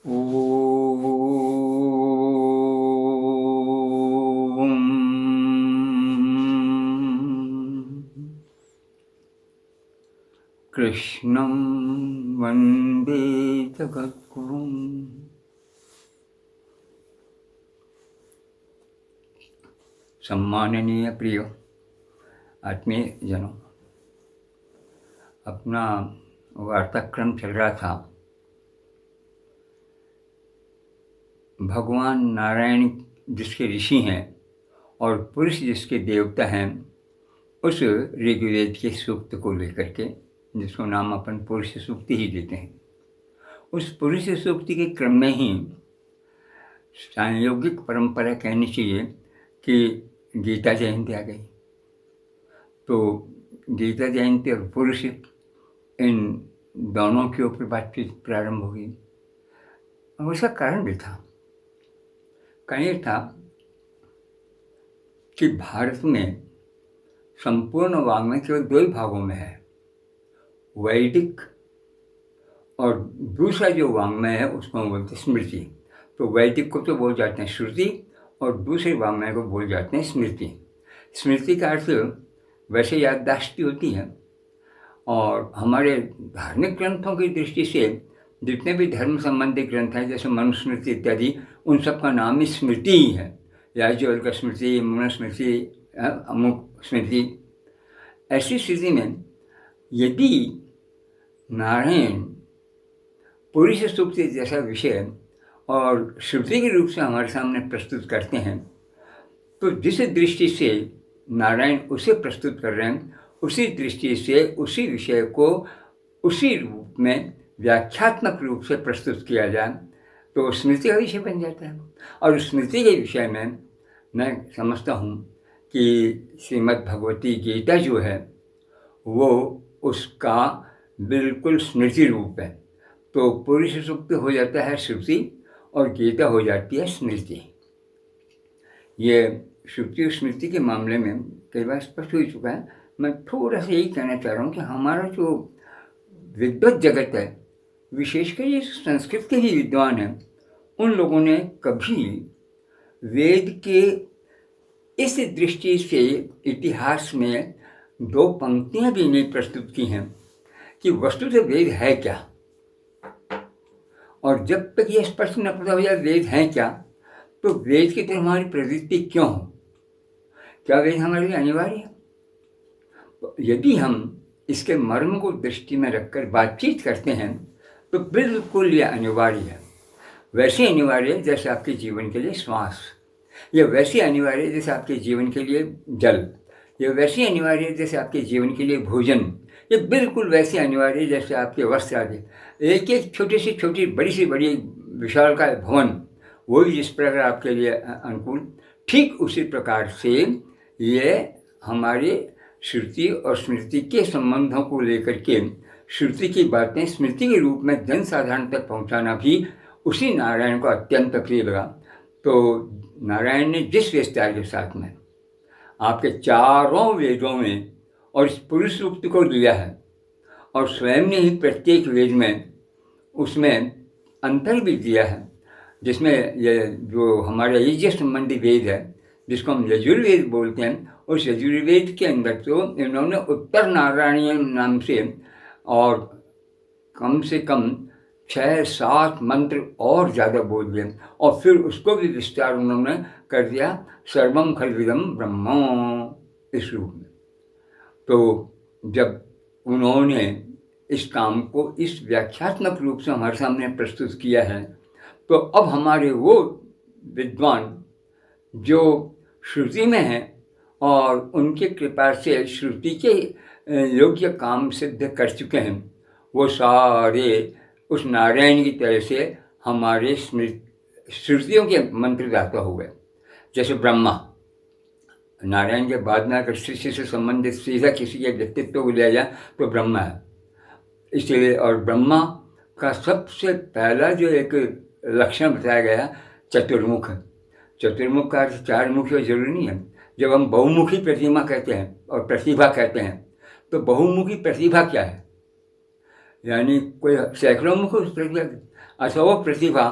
ॐ कृष्णं वन्दे जगद्गुरुम्। सम्माननीय प्रिय आत्मीय जनों, अपना वार्ताक्रम चल रहा था भगवान नारायण जिसके ऋषि हैं और पुरुष जिसके देवता हैं, उस ऋग्वेद के सूक्त को लेकर के, जिसको नाम अपन पुरुष सूक्ति ही देते हैं। उस पुरुष सूक्ति के क्रम में ही सांयोगिक परंपरा कहनी चाहिए कि गीता जयंती आ गई। तो गीता जयंती और पुरुष, इन दोनों के ऊपर बातचीत प्रारंभ हो गई। और उसका कारण भी था। कारण ये था कि भारत में संपूर्ण वाङ्मय केवल दो ही भागों में है, वैदिक और दूसरा जो वाङ्मय है उसको हम बोलते हैं स्मृति। तो वैदिक को तो बोल जाते हैं श्रुति और दूसरे वाङ्मय को बोल जाते हैं स्मृति। स्मृति का अर्थ वैसे याददाश्त होती है, और हमारे धार्मिक ग्रंथों की दृष्टि से जितने भी धर्म संबंधी ग्रंथ हैं, जैसे मनुस्मृति इत्यादि, उन सब का नाम ही स्मृति ही है। याज्ञवल्क्य स्मृति, मनुस्मृति, अमुक स्मृति। ऐसी स्थिति में यदि नारायण पुरुष सूक्त जैसा विषय और श्रुति के रूप से हमारे सामने प्रस्तुत करते हैं, तो जिस दृष्टि से नारायण उसे प्रस्तुत कर रहे हैं, उसी दृष्टि से उसी विषय को उसी रूप में व्याख्यात्मक रूप से प्रस्तुत किया जाए तो स्मृति का विषय बन जाता है। और स्मृति के विषय में मैं समझता हूँ कि श्रीमद् भगवती गीता जो है वो उसका बिल्कुल स्मृति रूप है। तो पुरुष सूक्त हो जाता है श्रुति और गीता हो जाती है स्मृति। ये श्रुति और स्मृति के मामले में कई बार स्पष्ट हो चुका है। मैं थोड़ा सा यही कहना चाह रहा हूँ कि हमारा जो विद्वत जगत है, विशेषकर ये संस्कृत के ही विद्वान हैं, उन लोगों ने कभी वेद के इस दृष्टि से इतिहास में दो पंक्तियाँ भी नहीं प्रस्तुत की हैं कि वस्तुतः वेद है क्या। और जब तक ये स्पष्ट न पता हो जाए वेद है क्या, तो वेद की तरफ हमारी प्रवृत्ति क्यों हो? क्या वेद हमारे लिए अनिवार्य है? यदि हम इसके मर्म को दृष्टि में रखकर बातचीत करते हैं तो बिल्कुल यह अनिवार्य है। वैसे अनिवार्य है जैसे आपके जीवन के लिए श्वास, यह वैसे अनिवार्य है जैसे आपके जीवन के लिए जल, यह वैसे अनिवार्य है जैसे आपके जीवन के लिए भोजन, ये बिल्कुल वैसे अनिवार्य है जैसे आपके वस्त्र आदि। एक एक छोटी से छोटी, बड़ी से बड़ी विशालकाय भवन, वो भी जिस प्रकार आपके लिए अनुकूल, ठीक उसी प्रकार से ये हमारे श्रुति और स्मृति के संबंधों को लेकर के श्रुति की बातें स्मृति के रूप में जन साधारण तक पहुंचाना भी उसी नारायण को अत्यंत प्रिय लगा। तो नारायण ने जिस विस्तार के साथ में आपके चारों वेदों में और इस पुरुष सूक्त को दिया है, और स्वयं ने ही प्रत्येक वेद में उसमें अंतर भी दिया है, जिसमें ये जो हमारा यज्ञ संबंधी वेद है जिसको हम यजुर्वेद बोलते हैं, उस यजुर्वेद के अंदर तो इन्होंने उत्तर नारायणीय नाम से और कम से कम 6-7 मंत्र और ज़्यादा बोल दिए, और फिर उसको भी विस्तार उन्होंने कर दिया सर्वम खल्विदम ब्रह्म इस रूप में। तो जब उन्होंने इस काम को इस व्याख्यात्मक रूप से हमारे सामने प्रस्तुत किया है, तो अब हमारे वो विद्वान जो श्रुति में हैं और उनके कृपा से श्रुति के योग्य काम सिद्ध कर चुके हैं, वो सारे उस नारायण की तरह से हमारे श्रुतियों के मंत्रदाता हो गए। जैसे ब्रह्मा, नारायण के बाद में अगर सृष्टि से संबंधित सीधा किसी के व्यक्तित्व को लिया जाए तो ब्रह्मा है। इसलिए और ब्रह्मा का सबसे पहला जो एक लक्षण बताया गया चतुर्मुख। चतुर्मुख का अर्थ चार मुखी जरूरी नहीं है। जब हम बहुमुखी प्रतिमा कहते हैं और प्रतिभा कहते हैं, तो बहुमुखी प्रतिभा क्या है? यानी कोई सैकड़ों मुख प्रतिभा अथवा वो प्रतिभा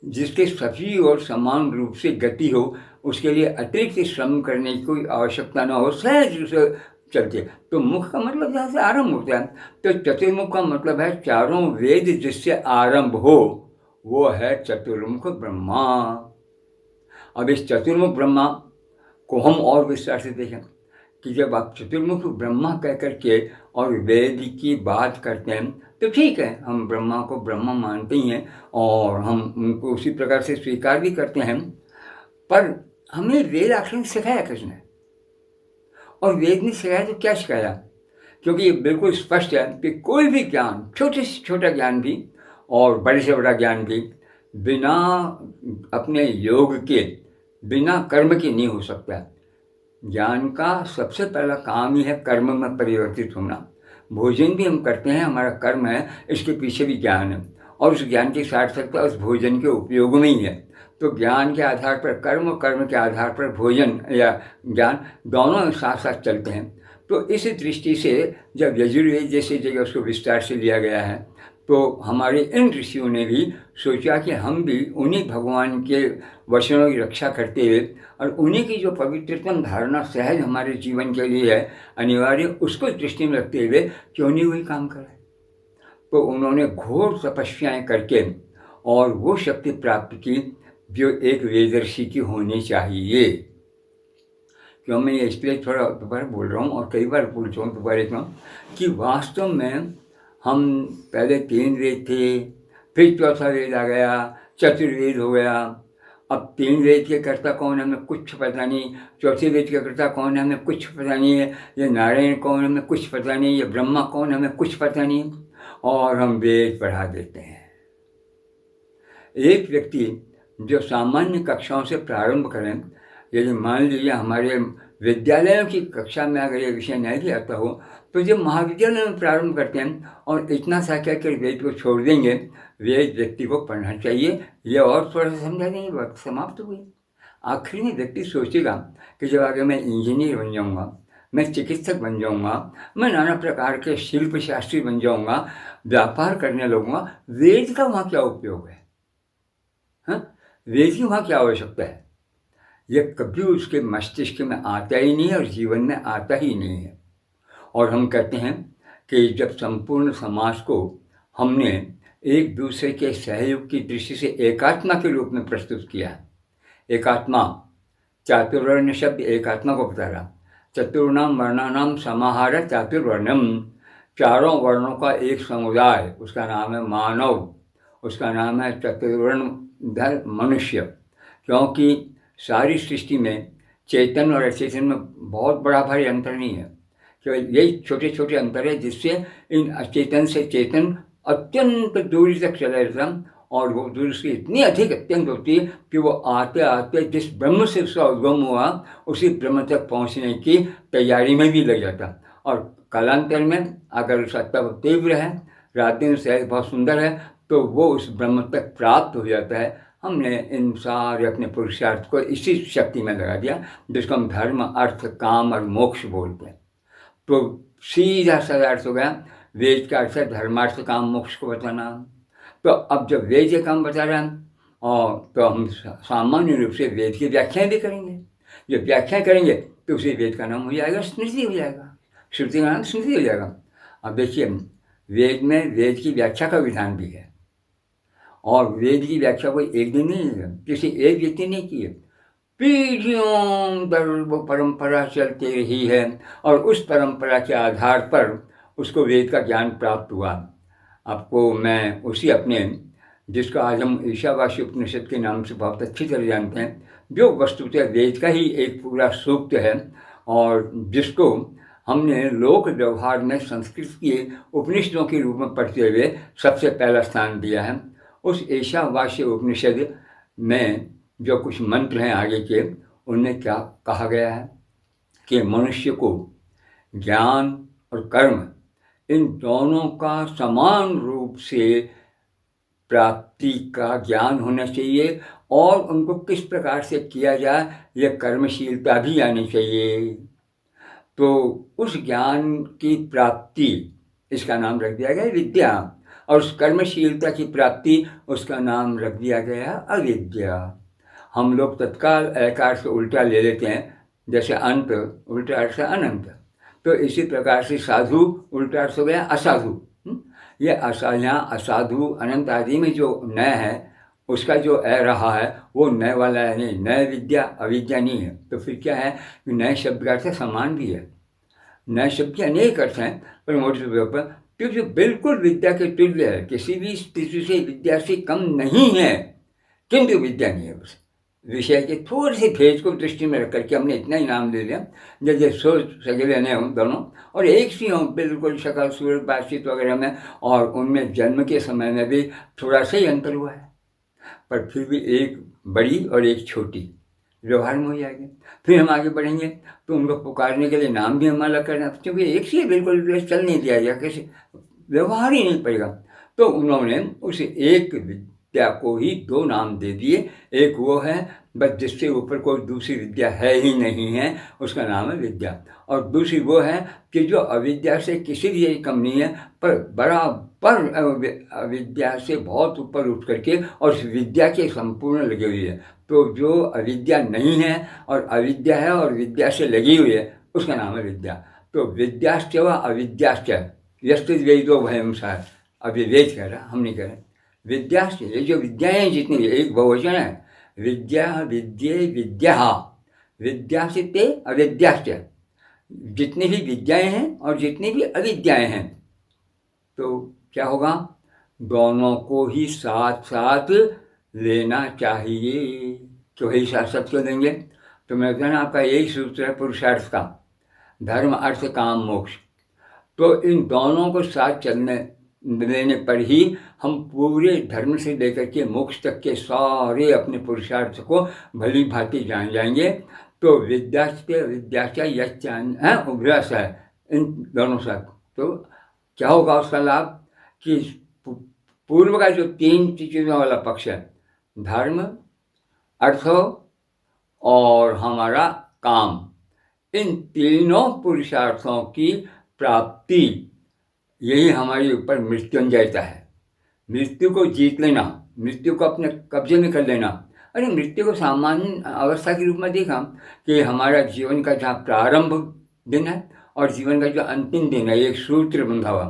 जिसके सभी और समान रूप से गति हो, उसके लिए अतिरिक्त श्रम करने की कोई आवश्यकता न हो, सहज रूप से चलते। तो मुख का मतलब जहाँ से आरंभ होता है, तो चतुर्मुख का मतलब है चारों वेद जिससे आरंभ हो, वो है चतुर्मुख ब्रह्मा। अब इस चतुर्मुख ब्रह्मा को हम और विस्तार से देखें कि जब आप चतुर्मुख ब्रह्मा कह करके और वेद की बात करते हैं तो ठीक है, हम ब्रह्मा को ब्रह्मा मानते ही हैं और हम उनको उसी प्रकार से स्वीकार भी करते हैं। पर हमें वेद आखिर में सिखाया किसने, और वेद ने सिखाया तो क्या सिखाया? क्योंकि ये बिल्कुल स्पष्ट है कि कोई भी ज्ञान, छोटे से छोटा ज्ञान भी और बड़े से बड़ा ज्ञान भी, बिना अपने योग के, बिना कर्म के नहीं हो सकता। ज्ञान का सबसे पहला काम ही है कर्म में परिवर्तित होना। भोजन भी हम करते हैं, हमारा कर्म है, इसके पीछे भी ज्ञान है, और उस ज्ञान की सार्थकता उस भोजन के उपयोग में ही है। तो ज्ञान के आधार पर कर्म और कर्म के आधार पर भोजन या ज्ञान, दोनों साथ साथ चलते हैं। तो इस दृष्टि से जब यजुर्वेद जैसी जगह उसको विस्तार से लिया गया है, तो हमारे इन ऋषियों ने भी सोचा कि हम भी उन्हीं भगवान के वचनों की रक्षा करते हुए और उन्हीं की जो पवित्रतम धारणा सहज हमारे जीवन के लिए है अनिवार्य, उसको दृष्टि में रखते हुए क्यों नहीं वही काम करें। तो उन्होंने घोर तपस्याएं करके और वो शक्ति प्राप्त की जो एक वेदर्षि की होनी चाहिए। क्यों मैं ये इसलिए थोड़ा दोबारा बोल रहा हूँ और कई बार बोल चुका हूँ, दोबारा एक कि वास्तव में हम पहले 3 वेद थे, फिर चौथा वेद आ गया, चतुर्वेद हो गया। अब 3 वेद के कर्ता कौन है हमें कुछ पता नहीं, चौथे वेद के कर्ता कौन है हमें कुछ पता नहीं है, ये नारायण कौन है हमें कुछ पता नहीं, ये ब्रह्मा कौन है हमें कुछ पता नहीं, और हम वेद पढ़ा देते हैं। एक व्यक्ति जो सामान्य कक्षाओं से प्रारंभ करें, यदि मान लीजिए हमारे विद्यालयों की कक्षा में अगर ये विषय नहीं भी आता हो, तो जब महाविद्यालय में प्रारंभ करते हैं और इतना सा कहकर वेद को छोड़ देंगे, वेद व्यक्ति को पढ़ना चाहिए, ये और थोड़ा सा समझा देंगे, बात समाप्त हुई। आखिर में व्यक्ति सोचेगा कि जब आगे मैं इंजीनियर बन जाऊँगा, मैं चिकित्सक बन जाऊँगा, मैं नाना प्रकार के शिल्प शास्त्री बन जाऊँगा, व्यापार करने लगूँगा, वेद का वहाँ क्या उपयोग है? हाँ, वेद की वहाँ क्या आवश्यकता है? ये कभी उसके मस्तिष्क में आता ही नहीं है और जीवन में आता ही नहीं है। और हम कहते हैं कि जब संपूर्ण समाज को हमने एक दूसरे के सहयोग की दृष्टि से एकात्मा के रूप में प्रस्तुत किया, एकात्मा, चातुर्वर्ण शब्द एकात्मा को बता रहा, चतुर्णाम वर्णानाम समाहार चातुर्वर्णम, चारों वर्णों का एक समुदाय, उसका नाम है मानव, उसका नाम है चतुर्वर्णधर मनुष्य। क्योंकि सारी सृष्टि में चेतन और अचेतन में बहुत बड़ा भारी अंतर नहीं है, केवल यही छोटे छोटे अंतर है जिससे इन अचेतन से चेतन अत्यंत दूरी तक चला जाता, और वो दूरी उसकी इतनी अधिक अत्यंत होती है कि वो आते आते जिस ब्रह्म से उसका उद्गम हुआ उसी ब्रह्म तक पहुँचने की तैयारी में भी लग जाता। और कालांतर में अगर उसका तप तीव्र है, रात दिन सहज बहुत सुंदर है, तो वो उस ब्रह्म तक प्राप्त हो जाता है। हमने इन सारे अपने पुरुषार्थ को इसी शक्ति में लगा दिया जिसको हम धर्म, अर्थ, काम और मोक्ष बोलते हैं। तो सीधा साधा अर्थ हो गया, वेद का अर्थ है धर्मार्थ काम मोक्ष को बताना। तो अब जब वेद ये काम बता रहा है और तो हम सामान्य रूप से वेद की व्याख्याएं भी करेंगे। जब व्याख्या करेंगे तो उसी वेद का नाम हो जाएगा स्मृति हो जाएगा, श्रुति का नाम स्मृति हो जाएगा। अब देखिए, वेद में वेद की व्याख्या का विधान भी है, और वेद की व्याख्या कोई एक दिन नहीं है, किसी एक व्यक्ति ने की है, पीढ़ियों दर वो परंपरा चलती रही है, और उस परंपरा के आधार पर उसको वेद का ज्ञान प्राप्त हुआ। आपको मैं उसी अपने, जिसका आज हम ईशावासी उपनिषद के नाम से बहुत अच्छी तरह जानते हैं, जो वस्तुतः वेद का ही एक पूरा सूक्त है, और जिसको हमने लोक व्यवहार में संस्कृत के उपनिषदों के रूप में पढ़ते हुए सबसे पहला स्थान दिया है। उस ईशावास्य उपनिषद में जो कुछ मंत्र हैं आगे के, उनमें क्या कहा गया है कि मनुष्य को ज्ञान और कर्म इन दोनों का समान रूप से प्राप्ति का ज्ञान होना चाहिए, और उनको किस प्रकार से किया जाए यह कर्मशीलता भी आनी चाहिए। तो उस ज्ञान की प्राप्ति इसका नाम रख दिया गया विद्या, और उस कर्मशीलता की प्राप्ति उसका नाम रख दिया गया अविद्या। हम लोग तत्काल एकार से उल्टा ले लेते हैं, जैसे अंत उल्टा अर्थ से अनंत, तो इसी प्रकार से साधु उल्टा अर्थ हो गया असाधु। ये यहाँ असाधु अनंत आदि में जो नय है उसका जो अ रहा है वो नय वाला है, नहीं नय विद्या अविद्या नहीं है। तो फिर क्या है, नए शब्द का अर्थ समान भी है। नए शब्द के अनेक अर्थ हैं, पर मोटे तौर पर क्योंकि बिल्कुल विद्या के तुल्य है, किसी भी स्थिति से विद्या से कम नहीं है, किंतु विद्या नहीं है। बस विषय के थोड़े से भेद को दृष्टि में रख करके हमने इतना ही नाम ले लिया, जैसे सोच सगे रहने हों दोनों और एक सी हों बिल्कुल शक्ल सूरत बातचीत वगैरह में, और उनमें जन्म के समय में भी थोड़ा सा ही अंतर हुआ है, पर फिर भी एक बड़ी और एक छोटी व्यवहार में हो जाएगी। फिर हम आगे बढ़ेंगे तो उनको पुकारने के लिए नाम भी हम अलग करना, क्योंकि एक से बिल्कुल चल नहीं दिया गया, कैसे व्यवहार ही नहीं पड़ेगा। तो उन्होंने उस एक विद्या को ही दो नाम दे दिए, एक वो है बस जिससे ऊपर कोई दूसरी विद्या है ही नहीं है, उसका नाम है विद्या, और दूसरी वो है कि जो अविद्या से किसी भी कम नहीं है, पर बराबर अविद्या से बहुत ऊपर उठ करके और उस विद्या के संपूर्ण लगी हुई है। तो जो अविद्या नहीं है और अविद्या है और विद्या से लगी हुई है, उसका नाम है विद्या। तो विद्याश्च व अविद्याश्च यस्तिद् वेदो भयं सः, अभी वेद कह रहा, हम नहीं कह रहे। विद्याश्च, ये जो विद्याएँ जितनी भी, एक बहुवचन है, विद्या विद्ये विद्या, विद्या से ते अविद्याश्च, जितनी भी विद्याएँ हैं और जितनी भी अविद्याएँ हैं, तो क्या होगा, दोनों को ही साथ साथ लेना चाहिए। तो वही साथ साथ क्यों लेंगे, तो मैं कहना आपका यही सूत्र है पुरुषार्थ का, धर्म अर्थ काम मोक्ष। तो इन दोनों को साथ चलने लेने पर ही हम पूरे धर्म से लेकर के मोक्ष तक के सारे अपने पुरुषार्थ को भली भांति जान जाएंगे। तो विद्याचा यश्चान है उभ्रस है, इन दोनों साथ। तो क्या होगा उसका लाभ कि पूर्व का जो तीन चीज़ों वाला पक्ष है, धर्म अर्थ और हमारा काम, इन तीनों पुरुषार्थों की प्राप्ति यही हमारे ऊपर मृत्युंजयता है। मृत्यु को जीत लेना, मृत्यु को अपने कब्जे में कर लेना। अरे मृत्यु को सामान्य अवस्था के रूप में देखा कि हमारा जीवन का जहाँ प्रारंभ दिन है और जीवन का जो अंतिम दिन है, एक सूत्र बंधा हुआ,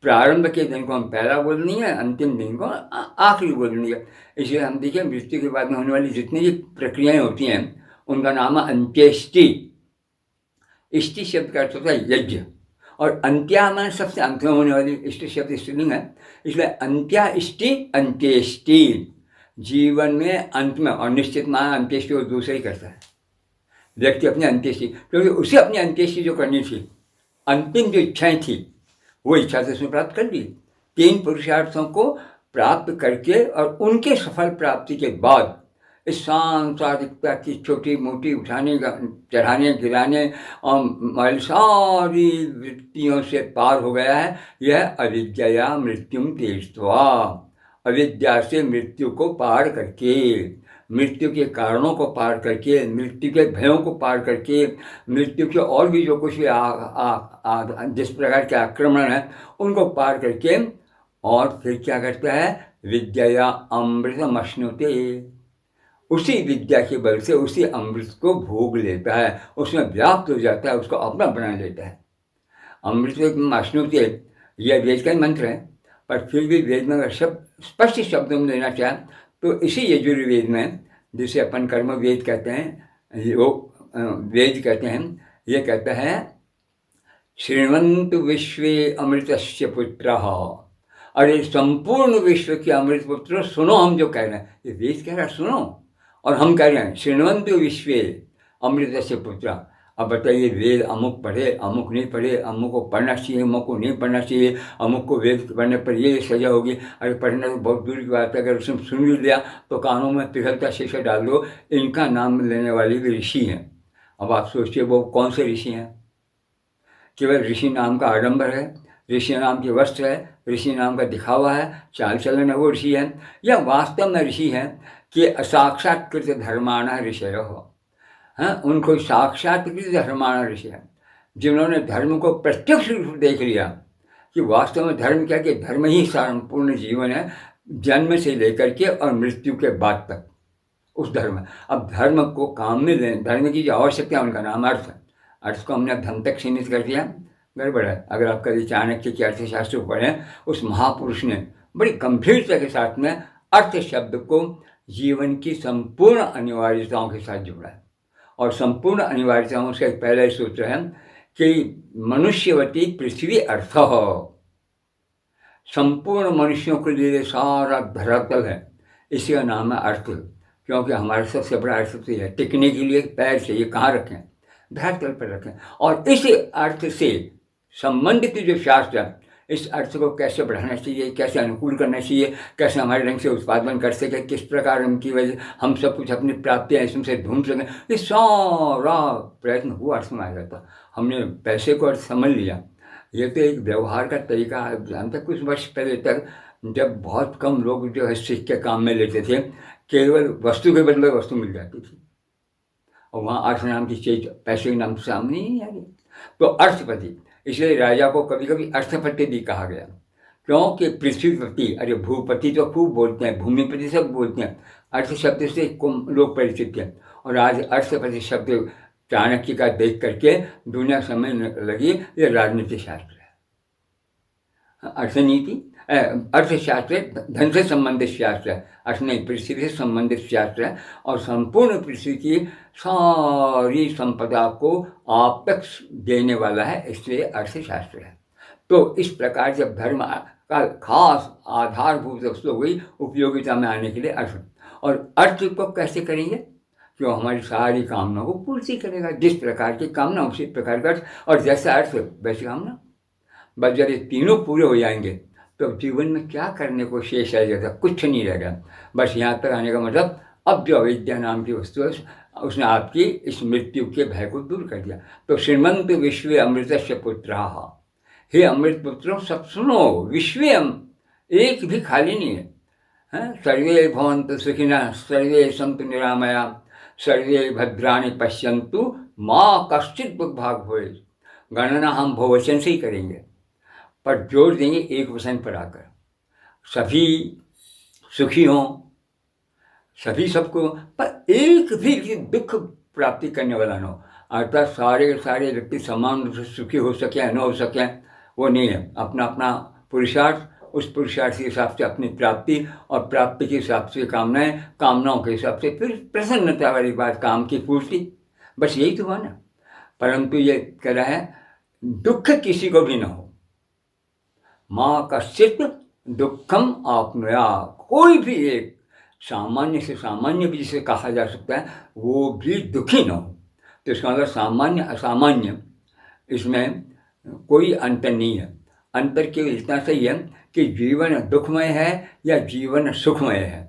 प्रारंभ के दिन को हम पहला बोलनी है, अंतिम दिन को आखिरी बोलनी है। इसलिए हम देखिए मृत्यु के बाद में होने वाली जितनी भी प्रक्रियाएं होती हैं उनका नाम है अंत्येष्टि। इष्टि शब्द का अर्थ होता है यज्ञ, और अंत्या में सबसे अंत में होने वाली, इष्टि शब्द स्त्रीलिंग है, इसलिए अंत्या इष्टि अंत्येष्टि, जीवन में अंत में, और निश्चित मान अंत्येष्टि वो दूसरा ही करता है व्यक्ति अपनी अंत्येष्टि, क्योंकि उसे अपनी अंत्येष्टि जो करनी थी, अंतिम जो इच्छाएं थी वो इच्छा से उसने प्राप्त कर ली। तीन पुरुषार्थों को प्राप्त करके और उनके सफल प्राप्ति के बाद इस सांसारिकता की छोटी मोटी उठाने चढ़ाने गिराने और सारी वृत्तियों से पार हो गया है। यह अविद्या मृत्युम त्यक्त्वा, अविद्या से मृत्यु को पार करके, मृत्यु के कारणों को पार करके, मृत्यु के भयों को पार करके, मृत्यु के और भी जो कुछ भी जिस प्रकार के आक्रमण है उनको पार करके, और फिर क्या करता है, विद्या अमृतमश्नुते, उसी विद्या के बल से उसी अमृत को भोग लेता है, उसमें व्याप्त हो जाता है, उसको अपना बना लेता है। अमृतमश्नुते यह वेद का मंत्र है, पर फिर भी वेद में अगर शब्द स्पष्ट शब्दों में लेना चाहें तो इसी यजुर्वेद में, जिसे अपन कर्म वेद कहते हैं, वो वेद कहते हैं, ये कहता है शृण्वन्तु विश्वे अमृतस्य पुत्रः, अरे संपूर्ण विश्व के अमृत पुत्र सुनो, हम जो कह रहे हैं, ये वेद कह रहा है सुनो, और हम कह रहे हैं शृण्वन्तु विश्वे अमृतस्य पुत्र। अब बताइए वेद अमुक पढ़े अमुक नहीं पढ़े, अमुक को पढ़ना चाहिए अमुक को नहीं पढ़ना चाहिए, अमुक को वेद पढ़ने पर ये सजा होगी, अरे पढ़ना तो बहुत दूर की बात है, अगर उसने सुन भी लिया तो कानों में पिघलता शीशा डाल दो। इनका नाम लेने वाले भी ऋषि हैं। अब आप सोचिए वो कौन से ऋषि हैं, केवल ऋषि नाम का आडंबर है, ऋषि नाम के वस्त्र है, ऋषि नाम का दिखावा है, चाल चलन है, वो ऋषि है, या वास्तव में ऋषि हैं कि असाक्षात्कृत धर्माणः ऋषयः हो, हाँ, उनको साक्षात्कृत धर्माणः ऋषि है, जिन्होंने धर्म को प्रत्यक्ष रूप देख लिया कि वास्तव में धर्म क्या, कि धर्म ही संपूर्ण जीवन है, जन्म से लेकर के और मृत्यु के बाद तक उस धर्म। अब धर्म को काम में लें, धर्म की जो आवश्यकता है उनका नाम अर्थ है। अर्थ को हमने अब धन तक सीमित कर दिया, गड़बड़ है। अगर आप कभी चाणक्य के अर्थशास्त्र को पढ़ें, उस महापुरुष ने बड़ी गंभीरता के साथ में अर्थ शब्द को जीवन की संपूर्ण अनिवार्यताओं के साथ जोड़ा है। और संपूर्ण अनिवार्यताओं से पहला ही सूत्र है कि मनुष्यवती पृथ्वी अर्थ हो, संपूर्ण मनुष्यों के लिए सारा धरातल है, इसी का नाम है अर्थ। क्योंकि हमारा सबसे बड़ा अर्थ तो है, टिकने के लिए पैर चाहिए, कहाँ रखें, धरातल पर रखें। और इस अर्थ से संबंधित जो शास्त्र है, इस अर्थ को कैसे बढ़ाना चाहिए, कैसे अनुकूल करना चाहिए, कैसे हमारे ढंग से उत्पादन कर सके, किस प्रकार उनकी वजह हम सब कुछ अपनी प्राप्तियाँ इसमें से ढूंढ सकें, ये सारा प्रयत्न हुआ अर्थ में आ जाता। हमने पैसे को अर्थ समझ लिया, ये तो एक व्यवहार का तरीका है। जानते कुछ वर्ष पहले तक जब बहुत कम लोग जो है सिक्के काम में लेते थे, केवल वस्तु के बदले वस्तु मिल जाती थी, और वहाँ अर्थ नाम की चीज पैसे के नाम से सामने ही आ गई। तो अर्थपति, इसलिए राजा को कभी कभी अर्थपति भी कहा गया, क्योंकि पृथ्वीपति, अरे भूपति तो खूब बोलते हैं, भूमिपति सब बोलते हैं, अर्थ शब्द से लोग परिचित हैं। और आज अर्थपति शब्द चाणक्य का देख करके दुनिया समझने लगी ये राजनीति शास्त्र है। अर्थनीति, अर्थशास्त्र धन से संबंधित शास्त्र है, अर्थ नहीं, पृथ्वी से संबंधित शास्त्र है। और संपूर्ण पृथ्वी की सारी संपदा को आप तक देने वाला है, इसलिए अर्थशास्त्र है। तो इस प्रकार जब धर्म का खास आधारभूत वस्तु हो गई उपयोगिता में आने के लिए अर्थ। और अर्थ को कैसे करेंगे, जो हमारी सारी कामनाओं को पूर्ति करेगा। जिस प्रकार की कामना उसी प्रकार का अर्थ, और जैसा अर्थ वैसी कामना। बस जब ये तीनों पूरे हो जाएंगे तो जीवन में क्या करने को शेष रह जाता, कुछ नहीं रहेगा। बस यहाँ तक आने का मतलब, अब जो अविद्या नाम की वस्तु है उसने आपकी इस मृत्यु के भय को दूर कर दिया। तो श्रीमंत विश्व अमृतस्य पुत्राः, हे अमृत पुत्रों सब सुनो, विश्वम एक भी खाली नहीं है। सर्वे भवन्तु सुखिनः, सर्वे सन्तु निरामया, सर्वे भद्राणि पश्यन्तु, माँ कश्चित् दुर्भाग् भवेत्। गणना हम बहुवचन से ही करेंगे, पर जोर देंगे एक वचन पर आकर, सभी सुखी हों, सभी सबको, पर एक भी दुख प्राप्ति करने वाला न हो। अर्थात सारे सारे व्यक्ति समान रूप से सुखी हो सके न हो सके, वो नहीं है। अपना अपना पुरुषार्थ, उस पुरुषार्थ के हिसाब से अपनी प्राप्ति, और प्राप्ति के हिसाब से कामनाएं, कामनाओं के हिसाब से फिर प्रसन्नता वाली बात, काम की पूर्ति, बस यही तो हुआ ना। परंतु ये कह रहा है दुख किसी को भी न हो, माँ कश्चित् दुखम आपनुयात्। कोई भी एक सामान्य से सामान्य भी जिसे कहा जा सकता है वो भी दुखी न हो। तो इसका मतलब सामान्य असामान्य इसमें कोई अंतर नहीं है। अंतर केवल इतना सही है कि जीवन दुखमय है या जीवन सुखमय है।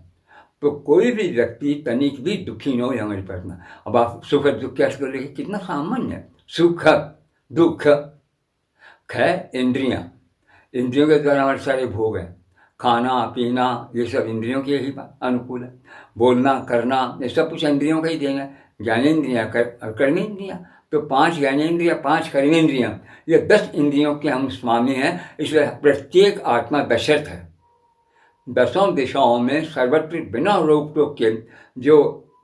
तो कोई भी व्यक्ति तनिक भी दुखी न हो हमारे पास में। अब आप सुख दुख क्या इसको लेके कितना सामान्य है, सुख दुख। ख इंद्रियां, इंद्रियों के द्वारा हमारे सारे भोग हैं, खाना पीना ये सब इंद्रियों के ही अनुकूल है, बोलना करना ये सब कुछ इंद्रियों का ही देना। ज्ञानेन्द्रियाँ कर्मेंद्रियाँ, तो 5 ज्ञानेन्द्रियाँ 5 कर्मेंद्रियाँ, ये 10 इंद्रियों के हम स्वामी हैं। इसलिए प्रत्येक आत्मा दशरथ है, 10 दिशाओं में सर्वत्र बिना रोक टोक के जो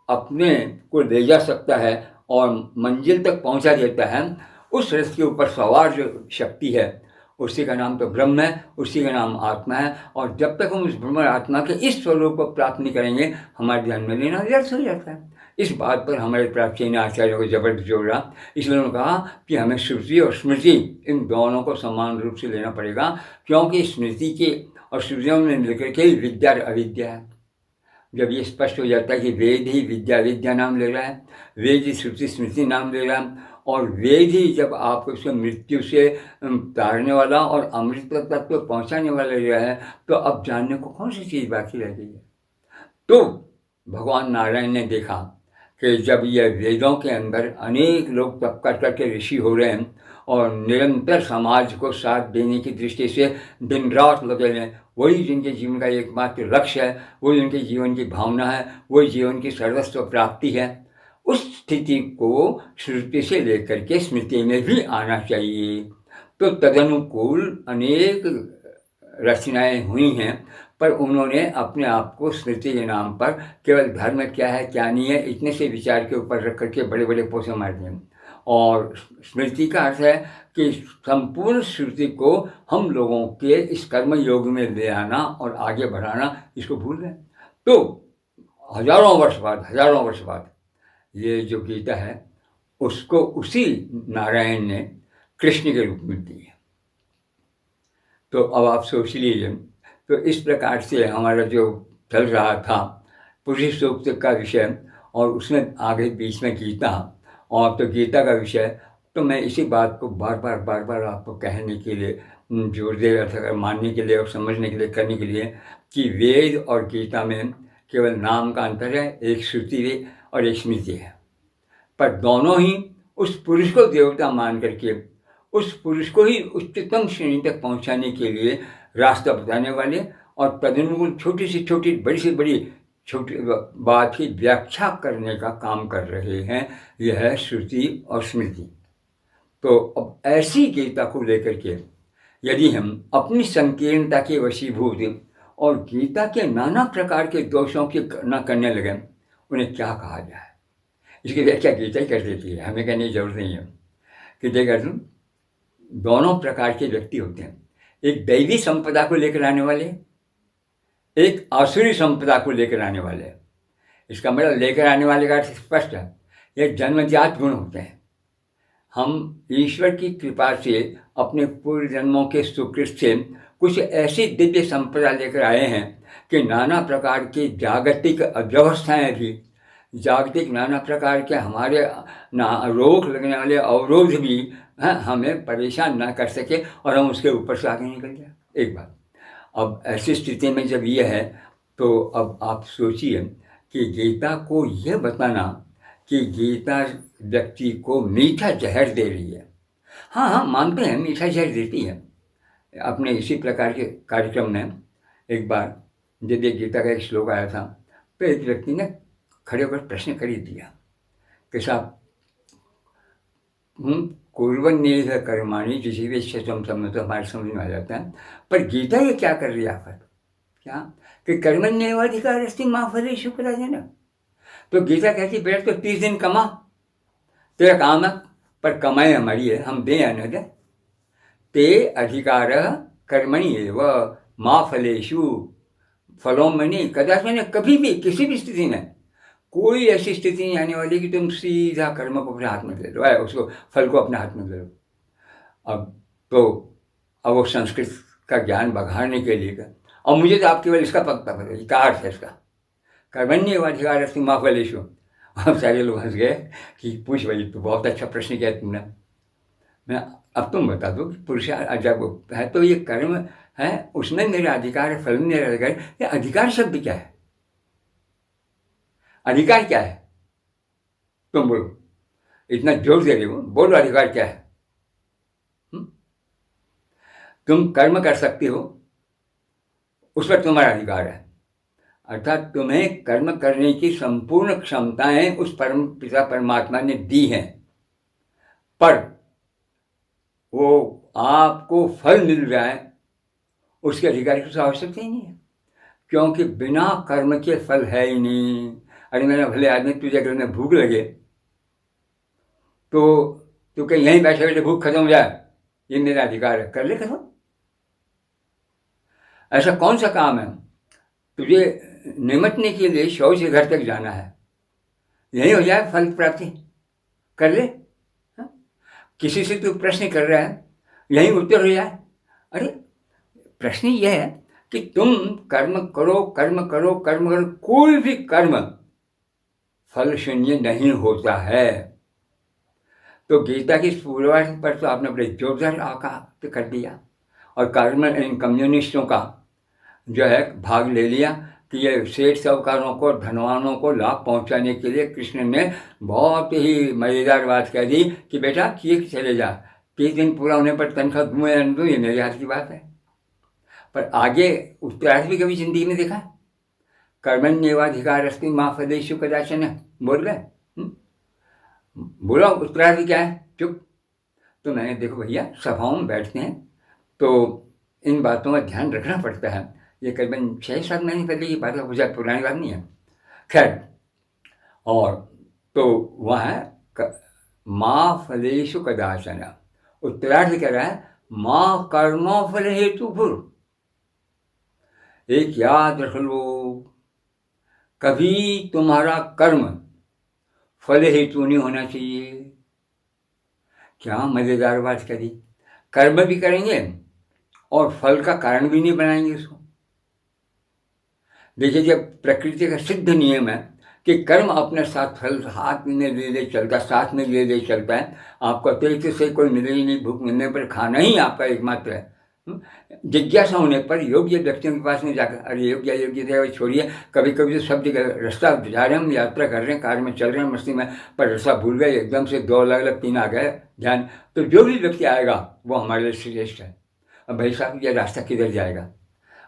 अपने को ले जा सकता है और मंजिल तक पहुंचा देता है, उस रथ के ऊपर सवार जो शक्ति है उसी का नाम तो ब्रह्म है, उसी का नाम आत्मा है। और जब तक हम उस ब्रह्म आत्मा के इस स्वरूप को प्राप्त नहीं करेंगे, हमारे ध्यान में लेना व्यर्थ हो जाता है। इस बात पर हमारे प्राचीन आचार्यों को जबरदस्त जोड़ा, इसलिए उन्होंने कहा कि हमें श्रुति और स्मृति इन दोनों को समान रूप से लेना पड़ेगा, क्योंकि स्मृति के और श्रुतियों में मिलकर के विद्या और अविद्या है। जब ये स्पष्ट हो जाता है कि वेद ही विद्या विद्या नाम ले रहा है, वेद ही श्रुति स्मृति नाम ले रहा है, और वेद ही जब आपको उसको मृत्यु से तारने वाला और अमृत तक तो पहुँचाने वाला ले रहा है, तो अब जानने को कौन सी चीज़ बाकी रह गई है। तो भगवान नारायण ने देखा कि जब ये वेदों के अंदर अनेक लोग तप कर करके ऋषि हो रहे हैं और निरंतर समाज को साथ देने की दृष्टि से दिन रात लगे हैं, वही जिनके जीवन का एकमात्र लक्ष्य है, वही उनके जीवन की भावना है, वही जीवन की सर्वस्व प्राप्ति है, उस स्थिति को श्रुति से लेकर के स्मृति में भी आना चाहिए। तो तदनुकूल अनेक रचनाएं हुई हैं, पर उन्होंने अपने आप को स्मृति के नाम पर केवल धर्म क्या है क्या नहीं है इतने से विचार के ऊपर रख करके बड़े बड़े पोसे मार दिए। और स्मृति का अर्थ है कि संपूर्ण श्रुति को हम लोगों के इस कर्म योग में ले आना और आगे बढ़ाना, इसको भूल गए। तो हजारों वर्ष बाद ये जो गीता है उसको उसी नारायण ने कृष्ण के रूप में दी है। तो अब आप सोच लीजिए, तो इस प्रकार से हमारा जो चल रहा था पुरुष सूक्त का विषय, और उसमें आगे बीच में गीता, और तो गीता का विषय, तो मैं इसी बात को बार बार आपको कहने के लिए जोर दे रहा था, मानने के लिए और समझने के लिए, करने के लिए, कि वेद और गीता में केवल नाम का अंतर है, एक श्रुति है और एक स्मृति है, पर दोनों ही उस पुरुष को देवता मान करके उस पुरुष को ही उच्चतम श्रेणी तक पहुंचाने के लिए रास्ता बताने वाले, और तदनुकूल छोटी से छोटी बड़ी से बड़ी छोटी बात की व्याख्या करने का काम कर रहे हैं। यह है श्रुति और स्मृति। तो अब ऐसी गीता को लेकर के यदि हम अपनी संकीर्णता के वशीभूत और गीता के नाना प्रकार के दोषों की न करने लगे, उन्हें क्या कहा जाए? इसकी व्याख्या गीता ही कर देती है, हमें कहने की जरूरत नहीं है। कि देखा तुम, दोनों प्रकार के व्यक्ति होते हैं, एक दैवी संपदा को लेकर आने वाले, एक आसुरी संपदा को लेकर आने वाले। इसका मतलब लेकर आने वाले का अर्थ स्पष्ट है, ये जन्मजात गुण होते हैं। हम ईश्वर की कृपा से अपने पूर्व जन्मों के सुकृत से कुछ ऐसी दिव्य संपदा लेकर आए हैं कि नाना प्रकार की जागतिक अव्यवस्थाएं भी, जागतिक नाना प्रकार के हमारे रोक लगने वाले अवरोध भी हमें परेशान ना कर सके और हम उसके ऊपर से आगे निकल जाए। एक बात, अब ऐसी स्थिति में जब यह है, तो अब आप सोचिए कि गीता को यह बताना कि गीता व्यक्ति को मीठा जहर दे रही है। हाँ, मानते हैं मीठा जहर देती है। अपने इसी प्रकार के कार्यक्रम में एक बार जब ये गीता का एक श्लोक आया था, तो एक व्यक्ति ने खड़े होकर प्रश्न कर ही दिया कि साहब, कुर्वन्नेह कर्माणि जिजीवेश्वरम समझ, तो हमारे समझ में आ जाता है, पर गीता ये क्या कर रही है आखिर? क्या कि कर्मण्येवाधिकारस्ति मा फलेषु कदाचन। तो गीता कहती है बेटा तो 30 दिन कमा, तेरा काम है, पर कमाई हमारी है, हम दें या न दें। ते अधिकार कर्मणि एव मा फलेषु, फलों में नहीं, कदाचन, कभी भी किसी भी स्थिति में कोई ऐसी स्थिति नहीं आने वाली कि तुम सीधा कर्म को अपने हाथ में ले लो, उसको फल को अपने हाथ में ले लो। अब वो संस्कृत का ज्ञान बढ़ाने के लिए का, और मुझे तो आप केवल इसका पता बताइए क्या अर्थ है इसका, कर्मण्येवाधिकारस्ति मा फलेषु। अब सारे लोग हंस गए कि पूछ भाई, तो बहुत अच्छा प्रश्न किया तुमने। मैं अब तुम बता दो कि पुरुष जब है तो ये कर्म है, उसमें मेरा अधिकार है, फल में मेरा अधिकार है। ये अधिकार शब्द क्या है? अधिकार क्या है? तुम बोलो, इतना जोर दे रहे हो, बोलो अधिकार क्या है? तुम कर्म कर सकते हो, उस पर तुम्हारा अधिकार है, अर्थात तुम्हें कर्म करने की संपूर्ण क्षमताएं उस परम पिता परमात्मा ने दी हैं, पर वो आपको फल मिल जाए उसके अधिकार की आवश्यकता ही नहीं है, क्योंकि बिना कर्म के फल है ही नहीं। अरे मेरा भले आदमी, तुझे अगर में भूख लगे तो तू कहीं यहीं बैठे बैठे भूख खत्म हो जाए, ये मेरा अधिकार है, कर ले खत्म। ऐसा कौन सा काम है? तुझे निमटने के लिए शौच से घर तक जाना है, यही हो जाए फल प्राप्ति, कर ले। किसी से तू प्रश्न कर रहा है, यही उत्तर हो जाए। अरे प्रश्न यह है कि तुम कर्म करो, कोई भी कर्म फल शून्य नहीं होता है। तो गीता की पूर्वार्ध पर तो आपने बड़े जोरदार आघात कर दिया, और कर्म इन कम्युनिस्टों का जो है भाग ले लिया कि ये सेठ साहूकारों को, धनवानों को लाभ पहुंचाने के लिए कृष्ण ने बहुत ही मज़ेदार बात कह दी कि बेटा किए चले जा, 30 दिन पूरा होने पर तनख्वाह दूँ या न दूँ, ये मेरे हाथ की बात है। पर आगे उत्तरार्थ भी कभी जिंदगी में देखा? कर्मण्येवाधिकारस्ति मा फलेषु कदाचन बोल गए। बोलो उत्तरार्थ क्या है? चुप। तो मैंने देखो भैया सभाओं में बैठते हैं तो इन बातों का ध्यान रखना पड़ता है। ये करीबन 6-7 महीने पहले की बात है, कुछ पुरानी बात नहीं है। खैर, और तो वह है माँ फलेषु कदाचन, उत्तरार्ध कह रहा है माँ कर्मो फल हेतु भूर। एक याद रख लो, कभी तुम्हारा कर्म फल हेतु नहीं होना चाहिए। क्या मजेदार बात करी, कर्म भी करेंगे और फल का कारण भी नहीं बनाएंगे उसको। देखिए, जब प्रकृति का सिद्ध नियम है कि कर्म अपने साथ फल हाथ में ले चलता, साथ में ले चलता है। आपको अतिरिक्त से कोई मिले ही नहीं, भूख मिलने पर खाना ही आपका एकमात्र है। जिज्ञासा होने पर योग्य व्यक्तियों के पास में जाकर, अरे योग्य छोड़िए, कभी कभी तो सब जगह रास्ता जा रहे हैं, हम यात्रा कर रहे हैं, कार में चल रहे हैं मस्ती में, पर रास्ता भूल गए, एकदम से 2 अलग 3 आ गए ध्यान, तो जो भी व्यक्ति आएगा वो हमारे लिए श्रेष्ठ है। अब भाई साहब, ये रास्ता किधर जाएगा,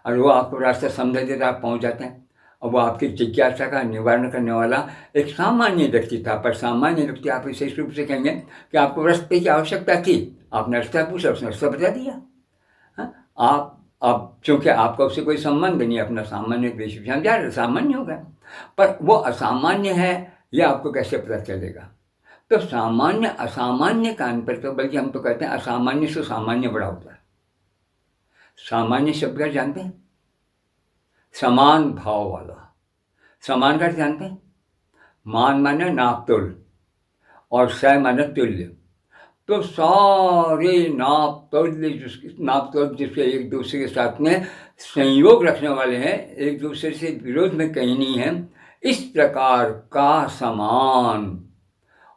और वो आपको रास्ता समझा देता, आप पहुँच जाते हैं। और वो आपकी जिज्ञासा का निवारण करने वाला एक सामान्य व्यक्ति था। पर सामान्य व्यक्ति आप विशेष रूप से कहेंगे कि आपको रास्ते की आवश्यकता थी, आपने रास्ता पूछा, उसने रास्ता बता दिया। आप चूँकि आपका उससे कोई संबंध नहीं, अपना सामान्य विषय जा रहे, सामान्य होगा, पर वो असामान्य है ये आपको कैसे पता चलेगा। तो सामान्य असामान्य का अंतर, तो बल्कि हम तो कहते हैं असामान्य से सामान्य बड़ा होता है। सामान्य शब्द का जानते हैं, समान भाव वाला। समान का जानते हैं, मान माने नापतोल और सय माने तुल्य। तो सारे नापतोल जिसके एक दूसरे के साथ में संयोग रखने वाले हैं, एक दूसरे से विरोध में कहीं नहीं है, इस प्रकार का समान,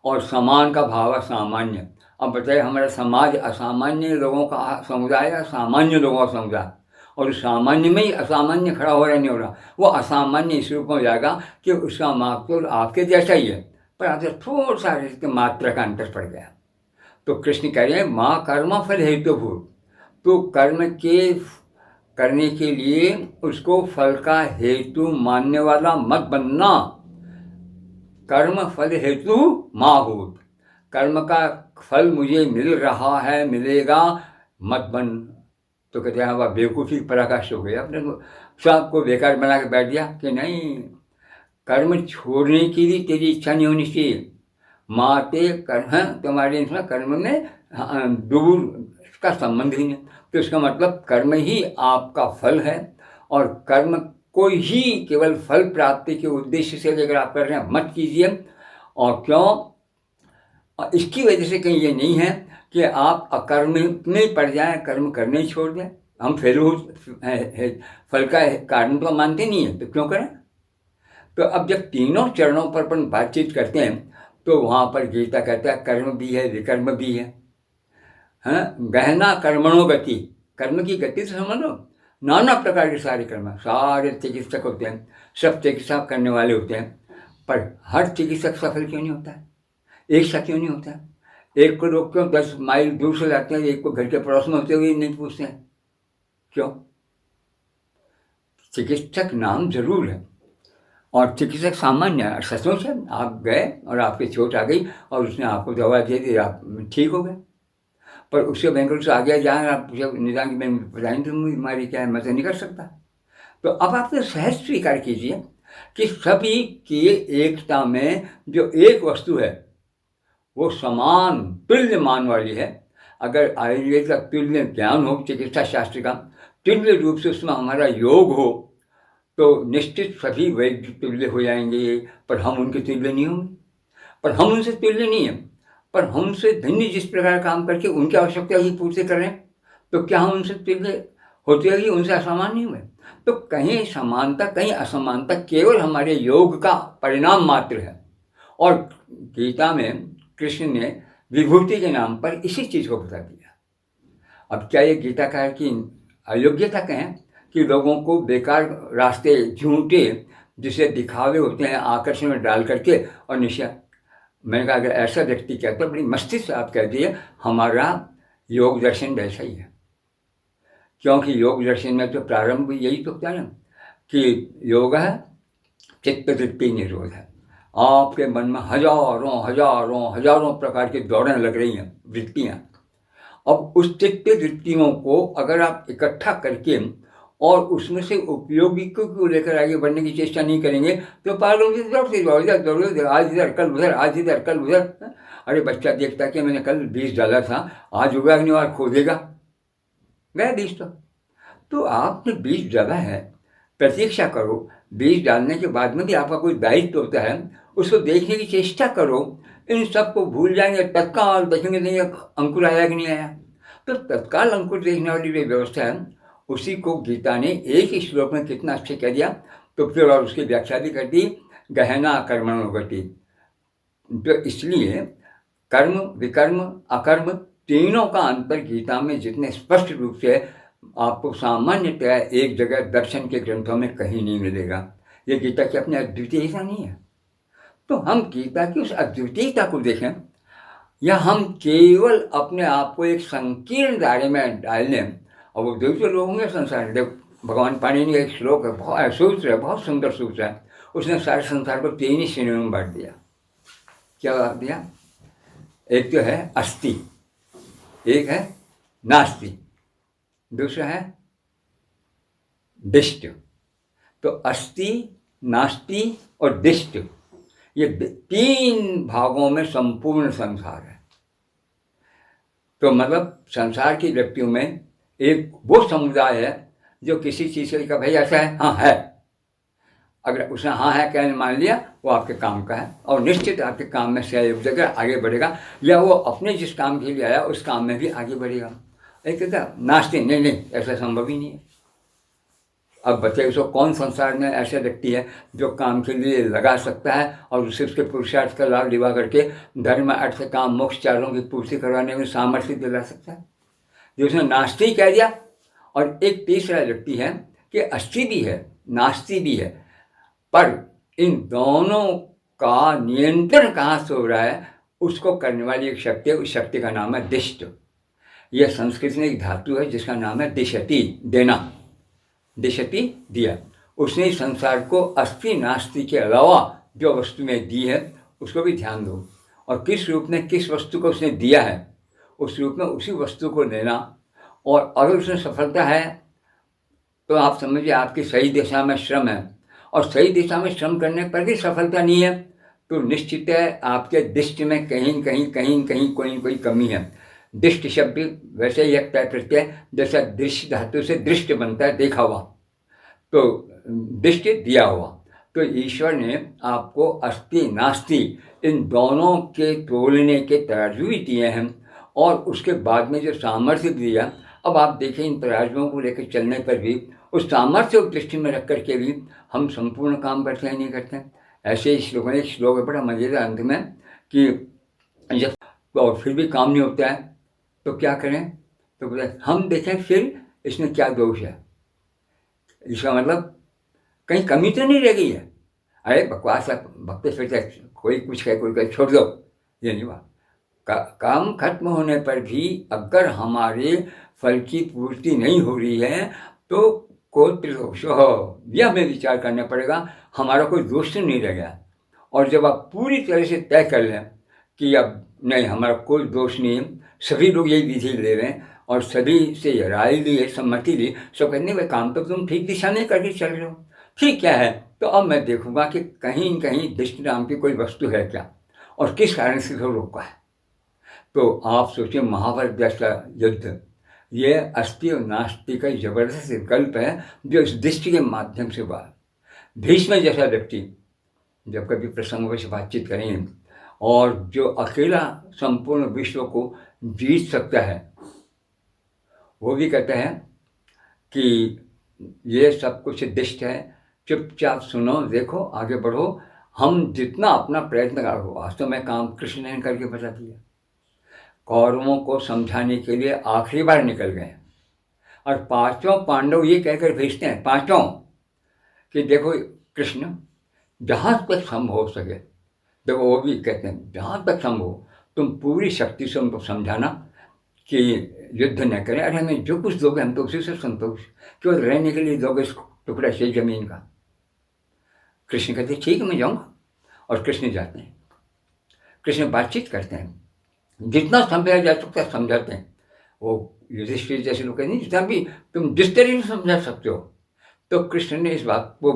और समान का भाव है सामान्य। अब बताइए, हमारा समाज असामान्य लोगों का समुदाय या सामान्य लोगों का समुदाय, और सामान्य में ही असामान्य खड़ा हो रहा नहीं हो रहा, वो असामान्य इस रूप में हो जाएगा कि उसका मापतोल आपके जैसा ही है, पर आपसे थोड़ा सा इसके मात्रा का अंतर पड़ गया। तो कृष्ण कह रहे हैं माँ कर्म फल हेतु भूर, तो कर्म के करने के लिए उसको फल का हेतु मानने वाला मत बनना। कर्म फल हेतु माँ भूत, कर्म का फल मुझे मिल रहा है, मिलेगा, मत बन। तो कहते हैं वह बेवकूफ़ी पराकाष्ठ हो गया, अपने सबको बेकार बना के बैठ गया कि नहीं, कर्म छोड़ने की भी तेरी इच्छा नहीं होनी चाहिए। माते कर्म, तुम्हारे इसमें कर्म में दूर का संबंध ही नहीं। तो इसका मतलब कर्म ही आपका फल है, और कर्म को ही केवल फल प्राप्ति के उद्देश्य से लेकर आप कर रहे हैं, मत कीजिए। और क्यों, इसकी वजह से कहीं ये नहीं है कि आप अकर्म में पड़ जाएं, कर्म करने ही छोड़ दें। हम फेल हो फल का कारण तो मानते नहीं है, तो क्यों करें। तो अब जब तीनों चरणों पर अपन बातचीत करते हैं, तो वहाँ पर गीता कहता है कर्म भी है, विकर्म भी है। हाँ, गहना कर्मणो गति, कर्म की गति से समझ लो। नाना प्रकार के सारे कर्म, सारे चिकित्सक होते हैं, सब चिकित्सा करने वाले होते हैं, पर हर चिकित्सक सफल क्यों नहीं होता है, एक सा क्यों नहीं होता है। एक को लोग क्यों 10 माइल दूर से जाते हैं, एक को घर के पड़ोस में होते हुए नहीं पूछते हैं, क्यों। चिकित्सक नाम जरूर है, और चिकित्सक सामान्य है। सचमुच है, आप गए और आपकी चोट आ गई और उसने आपको दवा दे दी, आप ठीक हो गए, पर उससे बैंगलोर से आगे जाए आप निदान में बताएंगे तो बीमारी क्या है, मैं तो नहीं कर सकता। तो अब आप तो सहज स्वीकार कीजिए कि सभी की एकता में जो एक वस्तु है वो समान तुल्य मान वाली है। अगर आयुर्वेद का तुल्य ज्ञान हो, चिकित्सा शास्त्र का तुल्य रूप से उसमें हमारा योग हो, तो निश्चित सभी वैद्य तुल्य हो जाएंगे, पर हम उनके तुल्य नहीं होंगे। पर हम उनसे तुल्य नहीं है, पर हमसे भिन्न जिस प्रकार काम करके उनकी आवश्यकता ही पूर्ति कर रहे हैं, तो क्या हम उनसे तुल्य होते ही उनसे असमान नहीं हुए। तो कहीं समानता कहीं असमानता केवल हमारे योग का परिणाम मात्र है। और गीता में कृष्ण ने विभूति के नाम पर इसी चीज़ को बता दिया। अब क्या ये गीताकार की अयोग्यता कहें कि लोगों को बेकार रास्ते झूठे जिसे दिखावे होते हैं आकर्षण में डाल करके और निशा, मैंने कहा अगर ऐसा व्यक्ति कहता है, बड़ी मस्ती से आप कह दिए हमारा योग दर्शन वैसा ही है। क्योंकि योग दर्शन में तो प्रारंभ यही तो होता है कि योग है चित्त वृत्ति निरोध है। आपके मन में हजारों हजारों हजारों प्रकार की दौड़ें लग रही हैं, वृत्तियाँ, अब उस चित्त वृत्तियों को अगर आप इकट्ठा करके और उसमें से उपयोगी को लेकर आगे बढ़ने की चेष्टा नहीं करेंगे तो पागलों से दौड़ते जाओ, इधर दौड़ो, आज इधर कल उधर, आज इधर कल उधर। अरे बच्चा देखता कि मैंने कल बीज डाला था, आज उगा नहीं और खो देगा, गया बीज। तो आपने बीज डाला है, प्रतीक्षा करो, बीज डालने के बाद में भी आपका कोई दायित्व होता है, उसको देखने की चेष्टा करो। इन सब को भूल जाएंगे, तत्काल देखेंगे नहीं अंकुर आया कि नहीं आया। तो तत्काल अंकुर देखने वाली जो व्यवस्था है उसी को गीता ने एक ही श्लोक में कितना अच्छे कह दिया। तो फिर और उसकी व्याख्या भी कर दी, गहना कर्मणो गति। तो इसलिए कर्म विकर्म अकर्म तीनों का अंतर गीता में जितने स्पष्ट रूप से आपको सामान्यतः एक जगह दर्शन के ग्रंथों में कहीं नहीं मिलेगा। ये गीता की अपनी अद्वितीयता नहीं है। तो हम गीता की उस अद्वितीयता को देखें, या हम केवल अपने आप को एक संकीर्ण दायरे में डाल लें। और वो जो लोग होंगे संसार, देखो भगवान पाणिनि का एक श्लोक है, बहुत सूत्र है, बहुत सुंदर सूत्र है। उसने सारे संसार को 3 ही श्रेणियों में बांट दिया। क्या बांट दिया? एक तो है अस्ति, एक है नास्ति, दूसरा है दिष्ट। तो अस्ति, नास्ति और दिष्ट, ये 3 भागों में संपूर्ण संसार है। तो मतलब संसार की व्यक्तियों में एक वो समुदाय है जो किसी चीज़ से कहा भाई ऐसा है, हाँ है, अगर उसने हाँ है कहने मान लिया, वो आपके काम का है और निश्चित आपके काम में सहयोग देगा, आगे बढ़ेगा, या वो अपने जिस काम के लिए आया उस काम में भी आगे बढ़ेगा। एक कहता नास्ते, नहीं ऐसा संभव ही नहीं है। अब बताइए उसको कौन संसार में ऐसा व्यक्ति है जो काम के लिए लगा सकता है और उसे उसके पुरुषार्थ का लाभ दिवा करके धर्म अर्थ काम मोक्ष चारों की पूर्ति करवाने में सामर्थ्य दिला सकता है। जो उसने नास्ति कह दिया। और एक तीसरा व्यक्ति है कि अस्ति भी है नास्ति भी है, पर इन दोनों का नियंत्रण कहाँ से हो रहा है उसको करने वाली एक शक्ति है, उस शक्ति का नाम है दिष्ट। यह संस्कृत में एक धातु है जिसका नाम है दिशति, देना, दिशति दिया। उसने संसार को अस्ति नास्ति के अलावा जो वस्तु में दी है उसको भी ध्यान दो, और किस रूप में किस वस्तु को उसने दिया है उस रूप में उसी वस्तु को लेना। और अगर उसमें सफलता है तो आप समझिए आपकी सही दिशा में श्रम है, और सही दिशा में श्रम करने पर भी सफलता नहीं है तो निश्चित है आपके दिष्ट में कहीं कहीं कोई कमी है। दिष्ट शब्द वैसे ही एक प्रत्यय जैसा दृश्य धातु से दृष्ट बनता है, देखा हुआ, तो दृष्टि दिया हुआ। तो ईश्वर ने आपको अस्ति नास्ति इन दोनों के तोलने के तराजू भी दिए हैं, और उसके बाद में जो सामर्थ्य दिया। अब आप देखें इन तराजुओं को लेकर चलने पर भी उस सामर्थ्य को दृष्टि में रख करके भी हम संपूर्ण काम करते हैं नहीं करते हैं। ऐसे ही श्लोक एक श्लोक है बड़ा मजेदार अंत में कि जब और फिर भी काम नहीं होता है तो क्या करें, तो बोले हम देखें फिर इसमें क्या दोष है। इसका मतलब कहीं कमी तो नहीं रह गई है। अरे बकवास भक्ति फिरते कोई कुछ कहे कोई कहे छोड़ दो, ये नहीं बात। काम खत्म होने पर भी अगर हमारे फल की पूर्ति नहीं हो रही है तो कोई त्रिदोष हो, यह हमें विचार करना पड़ेगा, हमारा कोई दोष तो नहीं रह गया। और जब आप पूरी तरह से तय कर लें कि अब नहीं हमारा कोई दोष नहीं है, सभी लोग यही विधि ले रहे हैं और सभी से राय ली है, सम्मति ली, सब कहने भाई काम तो तुम ठीक दिशा में करके चल रहे हो, ठीक क्या है, तो अब मैं देखूंगा कि कहीं दिष्ट नाम की कोई वस्तु है क्या और किस कारण से तो रोका है। तो आप सोचिए महाभारत जैसा युद्ध, ये अस्ति और नास्ति का जबरदस्त विकल्प है जो इस दृष्टि के माध्यम से हुआ। भीष्म जैसा व्यक्ति जब कभी प्रसंगों से बातचीत करें और जो अकेला संपूर्ण विश्व को जीत सकता है, वो भी कहते हैं कि ये सब कुछ दिष्ट है, चुपचाप सुनो, देखो, आगे बढ़ो, हम जितना अपना प्रयत्न करो। वास्तव में काम कृष्ण ने करके बता दिया। कौरवों को समझाने के लिए आखिरी बार निकल गए और 5 पांडव ये कहकर भेजते हैं, 5 कि देखो कृष्ण जहाँ तक संभव हो सके, देखो वो भी कहते हैं जहाँ तक संभव तुम पूरी शक्ति से उनको समझाना कि युद्ध न करें। अरे हमें जो कुछ दोगे हम तो उसी से संतोष, केवल रहने के लिए दोगे इस टुकड़ा से जमीन का। कृष्ण कहते ठीक है मैं जाऊँगा, और कृष्ण जाते हैं। कृष्ण बातचीत करते हैं, जितना समझाया जा सकता है समझाते हैं, वो युधिष्ठिर जैसे लोग कहते हैं जितना भी तुम जिस तरह से समझा सकते हो, तो कृष्ण ने इस बात को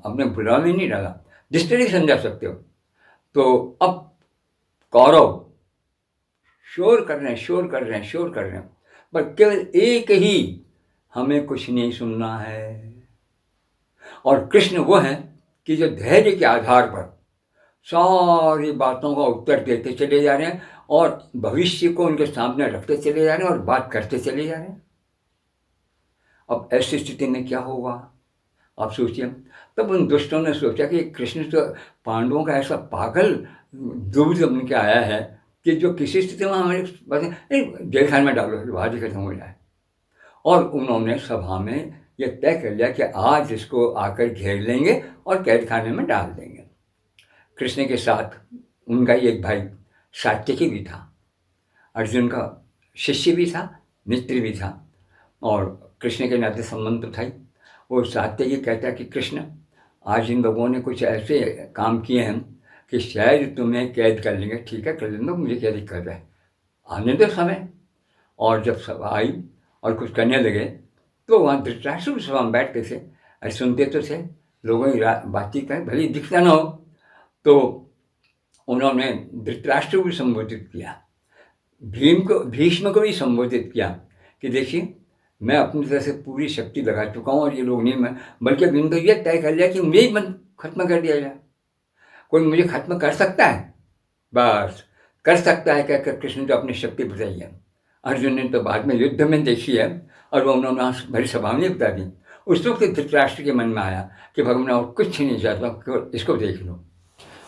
अपने बुरा में नहीं डाला, जिस तरह से समझा सकते हो। तो अब कौरव शोर कर रहे हैं, पर केवल एक ही हमें कुछ नहीं सुनना है। और कृष्ण वो हैं कि जो धैर्य के आधार पर सारी बातों का उत्तर देते चले जा रहे हैं और भविष्य को उनके सामने रखते चले जा रहे हैं और बात करते चले जा रहे हैं। अब ऐसी स्थिति में क्या होगा आप सोचिए। तब उन दुष्टों ने सोचा कि कृष्ण तो पांडवों का ऐसा पागल दूध बन के आया है कि जो किसी स्थिति में हमारे जेल खाने में डालो, बात ही खत्म हो जाए। और उन्होंने सभा में यह तय कर लिया कि आज इसको आकर घेर लेंगे और कैद खाने में डाल देंगे। कृष्ण के साथ उनका एक भाई सात्यकी भी था, अर्जुन का शिष्य भी था, मित्र भी था, और कृष्ण के नाते संबंध तो था ही। वो सात्यकी कहता है कि कृष्ण, आज इन लोगों ने कुछ ऐसे काम किए हैं कि शायद तुम्हें कैद कर लेंगे। ठीक है, कर लेंगे, मुझे क्या दिक्कत है, आने दो समय। और जब सभा आई और कुछ करने लगे तो वहाँ धृतराष्ट्र सभा में बैठते थे और सुनते तो थे, लोगों की बातचीत करें, भले दिखता ना हो। तो उन्होंने धृतराष्ट्र को भी संबोधित किया, भीष्म को भी संबोधित किया कि देखिए, मैं अपनी तरह से पूरी शक्ति लगा चुका हूँ और ये लोग नहीं, मैं बल्कि अभी तो ये तय कर लिया कि मुझे ही खत्म कर दिया जाए। कोई मुझे खत्म कर सकता है? बस कर सकता है कहकर कृष्ण ने अपनी शक्ति बताई है। अर्जुन ने तो बाद में युद्ध में देखी है और वो उन्होंने भरी सभा में बता दी। उस वक्त धृतराष्ट्र के मन में आया कि भगवान और कुछ नहीं चाहता, केवल इसको देख लो।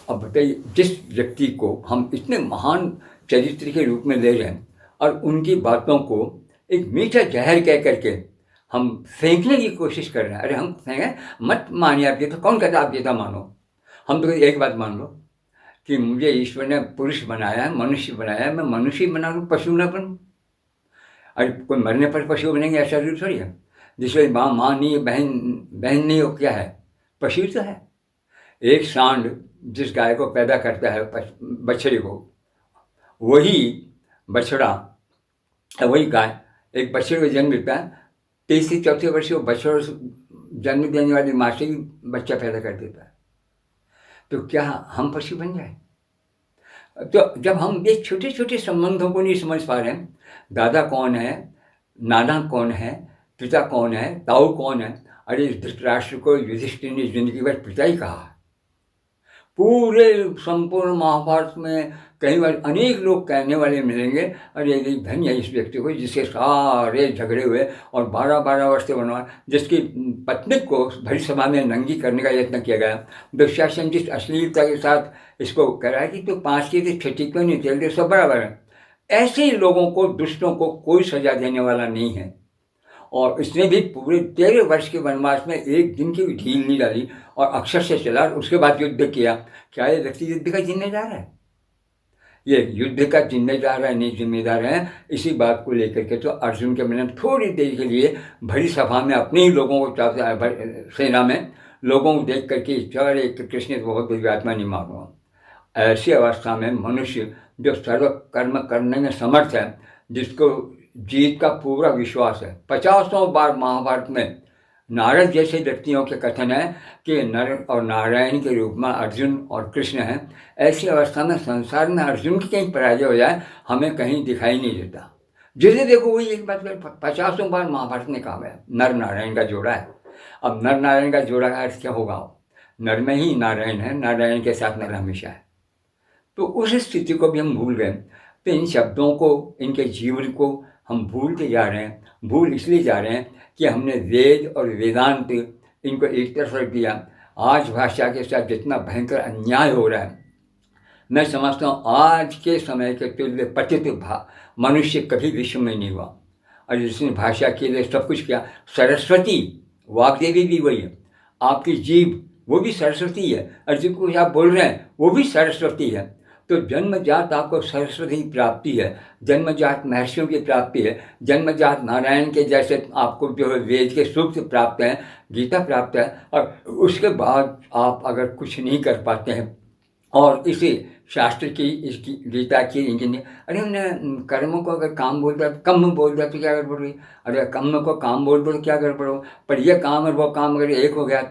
अब बताइए, जिस व्यक्ति को हम इतने महान चरित्र के रूप में ले रहे हैं और उनकी बातों को एक मीठा जहर कह करके हम फेंकने की कोशिश कर रहे हैं। अरे हम फेंकें, मत मानिए आप, ये तो कौन कहता आप ये तो मानो। हम तो एक बात मान लो कि मुझे ईश्वर ने पुरुष बनाया है, मनुष्य बनाया है, मैं मनुष्य बना लूँ, पशु ना बनूँ। अरे कोई मरने पर पशु बनेंगे ऐसा जरूर थोड़ी है। जिसमें माँ नहीं है, बहन नहीं हो, क्या है, पशु तो है। एक सांड जिस गाय को पैदा करता है, बछड़े को, वही बछड़ा, वही गाय एक बछड़े को जन्म देता है, 3 से 4 वर्ष वो बछड़ा जन्म देने वाली माँ से भी बच्चा पैदा कर देता है। तो क्या हम पशु बन जाए? तो जब हम ये छोटे छोटे संबंधों को नहीं समझ पा रहे हैं, दादा कौन है, नाना कौन है, पिता कौन है, ताऊ कौन है। अरे धृतराष्ट्र को युधिष्ठिर ने जिंदगी भर पिता ही कहा। पूरे संपूर्ण महाभारत में कई बार अनेक लोग कहने वाले मिलेंगे, अरे धन है इस व्यक्ति को जिसके सारे झगड़े हुए और 12-12 वर्ष से बनवा, जिसकी पत्नी को भरी सभा में नंगी करने का यत्न किया गया। दुशासन जिस अश्लीलता के साथ इसको कह रहा है कि तो 5 की थी 6 क्यों नहीं चलते, सब बराबर है। ऐसे ही लोगों को, दुष्टों को कोई सजा देने वाला नहीं है। और इसने भी पूरे 13 वर्ष के वनवास में एक दिन की भी ढील नहीं डाली और अक्षर से चला, उसके बाद युद्ध किया। क्या ये व्यक्ति युद्ध का जिम्मेदार है? ये युद्ध का जिम्मेदार है, नहीं जिम्मेदार है, इसी बात को लेकर के तो अर्जुन के मन में थोड़ी देर के लिए भरी सभा में अपने ही लोगों को, सेना में लोगों को देख करके चले कृष्ण बहुत बड़ी आत्मा नहीं मारूंगा। ऐसी अवस्था में मनुष्य जो सर्व कर्म करने में समर्थ है, जिसको जीत का पूरा विश्वास है, 50 बार महाभारत में नारद जैसे व्यक्तियों के कथन है कि नर और नारायण के रूप में अर्जुन और कृष्ण हैं। ऐसी अवस्था में संसार में अर्जुन की कहीं पराजय हो जाए हमें कहीं दिखाई नहीं देता। जिसे देखो वही एक बात, 50 बार महाभारत में कहा है नर नारायण का जोड़ा है। अब नर नारायण का जोड़ा का अर्थ क्या होगा? नर में ही नारायण है, नारायण के साथ नर हमेशा है। तो उस स्थिति को भी हम भूल गए। तो इन शब्दों को, इनके जीवन को हम भूलते जा रहे हैं। भूल इसलिए जा रहे हैं कि हमने वेद और वेदांत इनको एक तरफ रख दिया। आज भाषा के साथ जितना भयंकर अन्याय हो रहा है, मैं समझता हूँ आज के समय के तुल्य पतित मनुष्य कभी विश्व में नहीं हुआ। और जिसने भाषा के लिए सब कुछ किया, सरस्वती वाग्देवी भी वही है, आपकी जीभ वो भी सरस्वती है, और जो कुछ आप बोल रहे हैं वो भी सरस्वती है। तो जन्मजात आपको सरस्वती प्राप्ति है, जन्मजात महर्षियों की प्राप्ति है, जन्मजात नारायण के जैसे आपको जो है वेद के सूक्त प्राप्त हैं, गीता प्राप्त है। और उसके बाद आप अगर कुछ नहीं कर पाते हैं, और इसे शास्त्र की, इसकी गीता की, इनकी, अरे हमने कर्मों को अगर काम बोल दिया, कम बोल दिया तो क्या गड़बड़ हुई? अरे कम को काम बोल दो तो क्या गड़बड़ हो? पर ये काम और वो काम अगर एक हो गया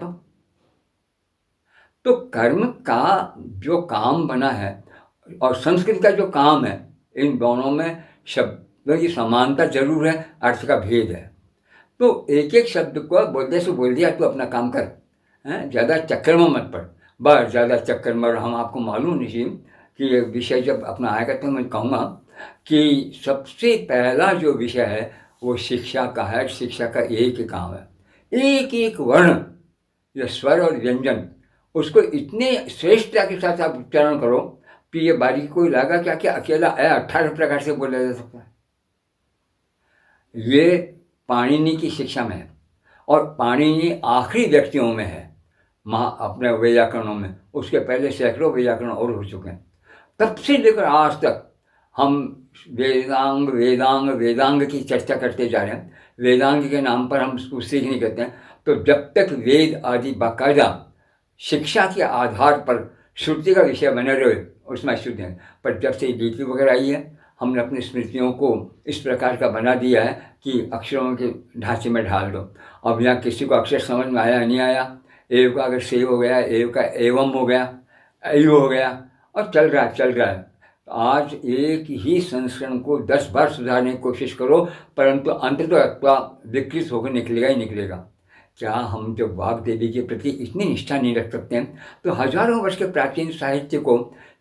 तो कर्म का जो काम बना है और संस्कृत का जो काम है, इन दोनों में शब्दों की समानता जरूर है, अर्थ का भेद है। तो एक एक शब्द को बोलते से बोल दिया तो अपना काम कर, ज़्यादा चक्कर में मत पड़। बस ज़्यादा चक्कर में, हम आपको मालूम नहीं कि ये विषय जब अपना आएगा तो मैं कहूँगा कि सबसे पहला जो विषय है वो शिक्षा का है। शिक्षा का एक ही काम है, एक एक वर्ण, ये स्वर और व्यंजन, उसको इतने श्रेष्ठता के साथ आप उच्चारण करो कि ये बारीकी कोई लगा क्या कि अकेला 18 प्रकार से बोला जा सकता है। ये पाणिनि की शिक्षा में है, और पाणिनि आखिरी व्यक्तियों में है अपने व्याकरणों में। उसके पहले सैकड़ों व्याकरण और हो चुके हैं। तब से लेकर आज तक हम वेदांग की चर्चा करते जा रहे हैं। वेदांग के नाम पर हम उसको सीख नहीं करते हैं। तो जब तक वेद आदि बाकायदा शिक्षा के आधार पर श्रुति का विषय बने रहे, उसमें शुद्ध है। पर जब से लिपि वगैरह आई है, हमने अपनी स्मृतियों को इस प्रकार का बना दिया है कि अक्षरों के ढांचे में ढाल दो। अब यहाँ किसी को अक्षर समझ में आया नहीं आया, एव का अगर सेव हो गया, एव का एवं हो गया, अयु हो गया, और चल रहा है। आज एक ही संस्करण को 10 बार सुधारने की कोशिश करो, परंतु अंततः विकृत होकर निकलेगा ही निकलेगा। क्या हम जो वाग देवी के प्रति इतनी निष्ठा नहीं रख सकते हैं? तो हजारों वर्ष के प्राचीन साहित्य को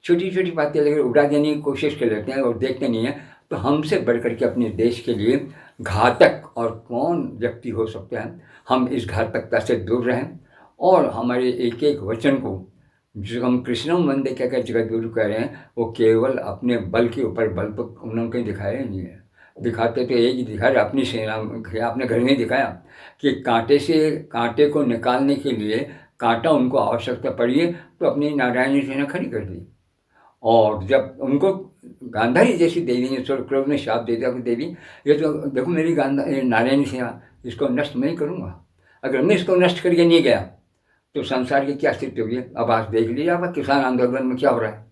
छोटी छोटी बातें लेकर उड़ा देने की कोशिश कर लेते हैं और देखते नहीं हैं। तो हमसे बढ़कर के अपने देश के लिए घातक और कौन व्यक्ति हो सकता है? हम इस घातकता से दूर रहें और हमारे एक एक वचन को, जो हम कृष्णम वंदे कहकर जगत गुरु कह रहे हैं, वो केवल अपने बल के ऊपर बल पर उन्होंने दिखाया नहीं है। दिखाते तो एक ही दिखा रहे, अपनी सेना अपने घर में दिखाया कि कांटे से कांटे को निकालने के लिए कांटा उनको आवश्यकता पड़ी है, तो अपनी नारायणी सेना खड़ी कर दी। और जब उनको गांधारी जैसी देवी ने क्रोध में शाप दे दिया कि देवी ये तो देखो मेरी नारायणी सेना, इसको नष्ट मैं ही करूँगा। अगर मैं इसको नष्ट करके नहीं गया तो संसार की क्या स्थिति होगी? अब आज देख लीजिए आप किसान आंदोलन में क्या हो रहा है।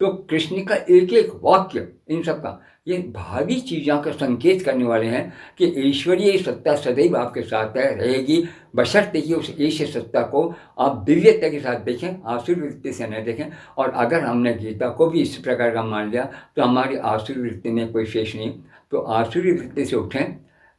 तो कृष्ण का एक एक वाक्य इन सब का ये भावी चीज़ों का संकेत करने वाले हैं कि ईश्वरीय सत्ता सदैव आपके साथ है, रहेगी, बशर्ते कि उस ईश्वर सत्ता को आप दिव्यता के साथ देखें, आसुर वृत्ति से न देखें। और अगर हमने गीता को भी इस प्रकार का मान लिया तो हमारी आसुर वृत्ति में कोई शेष नहीं। तो आसुरी वृत्ति से उठें,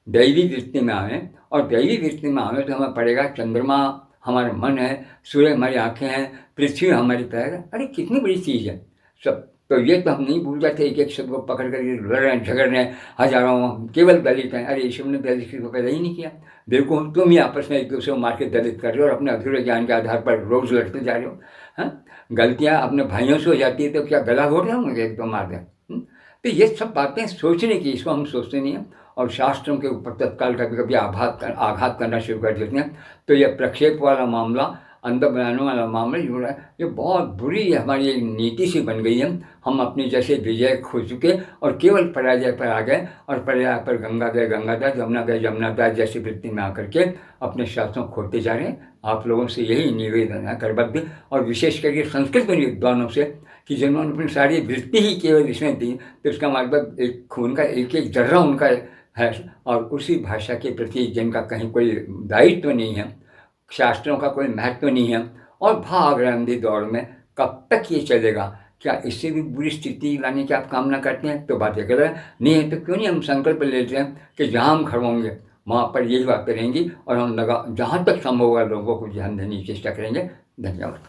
दैवी वृत्ति में आएँ, और दैवी वृत्ति में आएँ तो हमें पड़ेगा चंद्रमा हमारा मन है, सूर्य हमारी आँखें हैं, पृथ्वी हमारी पैर है। अरे कितनी बड़ी चीज़ है सब। तो ये तो हम नहीं भूल जाते, एक एक शब्द को पकड़ कर लड़ रहे हैं, झगड़ रहे हैं, हजारों केवल दलित हैं। अरे ईश्वर ने दलित को पैदा ही नहीं किया। देखो तुम ही आपस में एक दूसरे को मार के दलित कर रहे हो और अपने अधूरे ज्ञान के आधार पर रोज लड़ते जा रहे हो। हाँ, गलतियाँ अपने भाइयों से हो जाती है तो क्या गला घोट रहे होंगे एक तो मार दें? तो ये सब बातें सोचने की, इसको हम सोचते नहीं हैं और शास्त्रों के ऊपर तत्काल कभी कभी आघात करना शुरू कर देते हैं। तो ये प्रक्षेप वाला मामला, अंदर बनाने वाला मामला जो है, ये बहुत बुरी हमारी एक नीति सी बन गई है। हम अपनी जैसे विजय खो चुके और केवल पराजय पर आ गए, और पराजय पर गंगा गए गंगाधर, जमुना गए जमुनाधर जैसी वृत्ति में आकर के अपने शास्त्रों खोते जा रहे हैं। आप लोगों से यही निवेदन है करबद्ध, और विशेष करके संस्कृत विद्वानों से, कि जिन्होंने अपनी सारी वृत्ति ही केवल इसमें दी, तो इसका मतलब एक खून का एक एक जर्रा उनका है, और उसी भाषा के प्रति जिनका कहीं कोई दायित्व नहीं है, शास्त्रों का कोई महत्व नहीं है, और भाग रहे अंधी दौड़ में, कब तक ये चलेगा? क्या इससे भी बुरी स्थिति लाने की आप कामना करते हैं? तो बात ये कर रहे हैं नहीं है तो क्यों नहीं हम संकल्प लेते हैं कि जहाँ हम खड़े होंगे वहाँ पर यही बातें रहेंगी, और हम जहाँ तक संभव होगा लोगों को ध्यान देने की चेष्टा करेंगे। धन्यवाद।